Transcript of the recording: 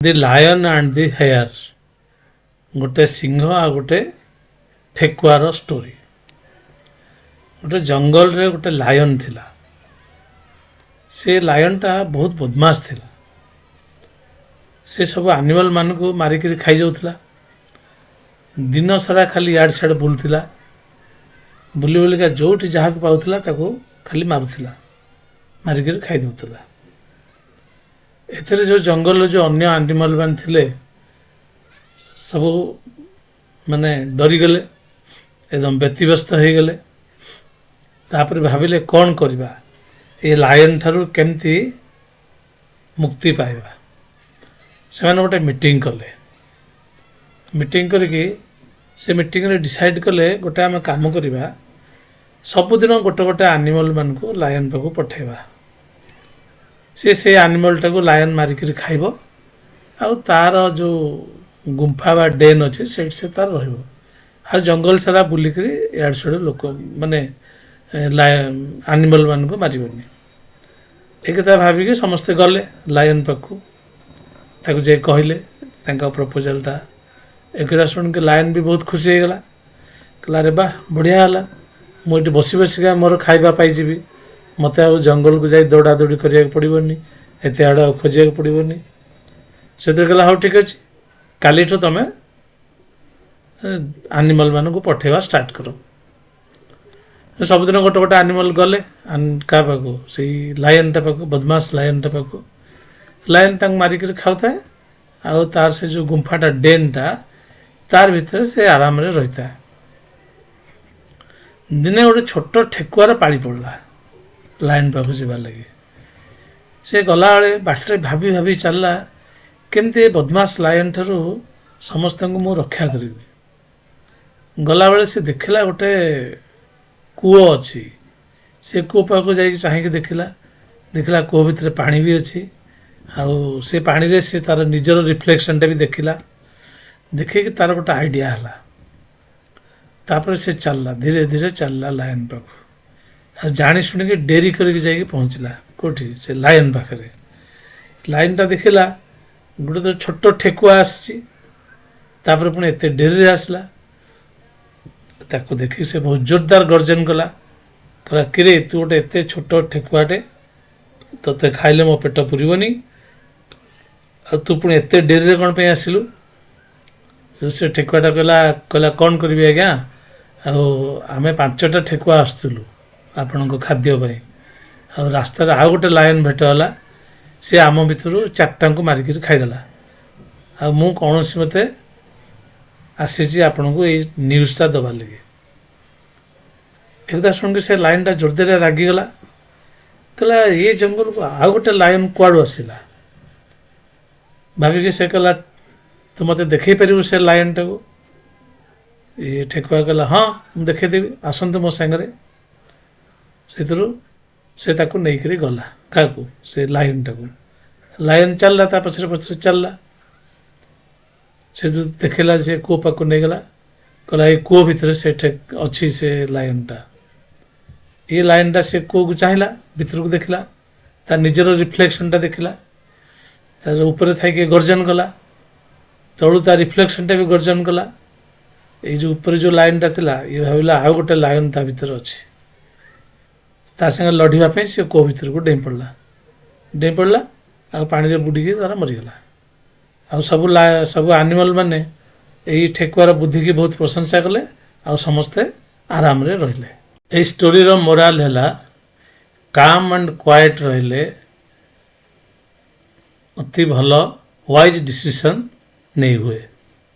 The lion and the hare, गोटे सिंह आ गोटे ठेकुआर स्टोरी। गोटे जंगल रे गोटे लायन थिला। से लायन टा बहुत बदमाश थिला। से सब एनिमल मान को मारिक खाई जाऊला। दिन सारा खाली याड सियाड बुलूला। बुली बुलिका जोटी जहाँ को पाउला ताको खाली मारुला, मारिक खाई दउला। एथरे जो जंगल जो अन्य एनिमल मान थिले सब माने डरी गले, एकदम व्यतिव्यस्त हो गले। तापर भाविले कौन करबा, ये लायन ठारू केमती मुक्ति पाइबा। से माने गोटे मीटिंग कले। मीटिंग करके से मीटिंग रे डिसाइड कले गोटे आम काम करबा, सबुदिन गोटे गोटे एनिमल मान को लायन पाखु पठेबा। से एनिमल टाको लायन मारिक खाइबो, आ तार जो गुंफा बा डेन अच्छे से तार रहिबो। आ जंगल सारा बुलिक याड सियाड लोक माने एनिमल मान को मारिबनी। एक कथा भाविक समस्ते गले लायन पाखु, ताको जे कहले तांका प्रपोजल टा। एक कथा सुन के लायन भी बहुत खुशी हो गला। कहला रे बा बढ़िया हला, मुझे बसी बसिका मोर खाइबा पाई जीवी, मते आ जंगल को जाई दौड़ा दौड़ी करिया पड़िबनी, एते आड़ा खोजिया पड़िबनी। से कहला हाँ ठीक अच्छे, काली तुम एनिमल मान को पठेवा स्टार्ट करो। सबुदिन गोटे गोटे एनिमल गले क्या पाखु, से लायन टा पाखु, बदमाश लायन टा पाखु। लायन तांग मारिक खाऊए, आ तार से जो गुंफाटा डेन टा तार भीतर से आराम रे रही है। दिने गोटे छोट ठेकुआर पाड़ी पड़ला लायन पाखु जावार लगे। से गला बेले बाटे भाभी भाभी चलला केमती बदमाश लायन ठारू समस्त को मु रक्षा करी। गला बेले से देखला गोटे कूओ अच्छी। से कूओ पाखु जाइक चाहिए देखला, देखला कूओ भितर पानी भी अच्छी। आउ से पानी रे से तार निजर रिफ्लेक्शन टा भी देखला। देखिए तार गोटे आइडिया हला। तापर से चलला, धीरे धीरे चलला लायन पाखु। जानी शुणी डेरी करके जाइए पहुँचला कोठी से लायन पाखरे। लायन टा देखला गोटे तो छोट ठेकुआ आसी, तापर पुणी एते डेरी आसला। ताको देखि से बहुत जोरदार गर्जन कला। कहला किरे तू गोटे एते छोट ठेकुआटे, तोते खाइले मो पेट पुरबनी, तू पुणी एते डेरी रे कौन पे आसिलु। से ठेकुआटा कहला कौन करी आज्ञा, आमे 5टा ठेकुआ आसुलु आपण खाद्य पाई। आ रास्तार आउ गोटे लायन भेटला, से आम भितर 4टा को मारिक खाईदेला। आ मु कौन मते आसी आपण को ये न्यूज़टा दबार लगे। एकदा शुण से लाइन टा जोरदार रागिगला। कहला ये जंगल को आउ गोटे लायन कुआड़ू आसला। भाविक से कहला तू मते देखई पारू से लायन टा को। ये ठेकुआ कहला हाँ मुझे देखदेवी, आसतु मो सांगे। से ताको नहीं करी गला क्या से लायन टाको। लायन चलला ता पछरे पछरे चलला। से जो देखला से कूओ पाक नहीं गला। कहला ये कूओ भितर से अच्छी से लायन टा। ये लायन टा से कूओ को चाहिला, भितर को देखला, तार निजर रिफ्लेक्शन टा देखला। तार ऊपर थाई गर्जन कला, तलू तार रिफ्लेक्शन टा भी गर्जन कला। ये जो ऊपर जो लायन टा थिला, ये भाविला आउ गोटे लायन ता भितर अच्छी। ता संगे लड़ाई से कूओ भितर को डेई पड़ला। आ पानी रे बुड़ी तार मरीगला। आ सब एनिमल माने यही ठेकुआर बुद्धि की बहुत प्रशंसा कले। आ समस्ते आराम रे रहिले। ए स्टोरी रो मोराल हैला, काम एंड क्वाइट रहिले अति भल वाइज डिसीजन नहीं हुए।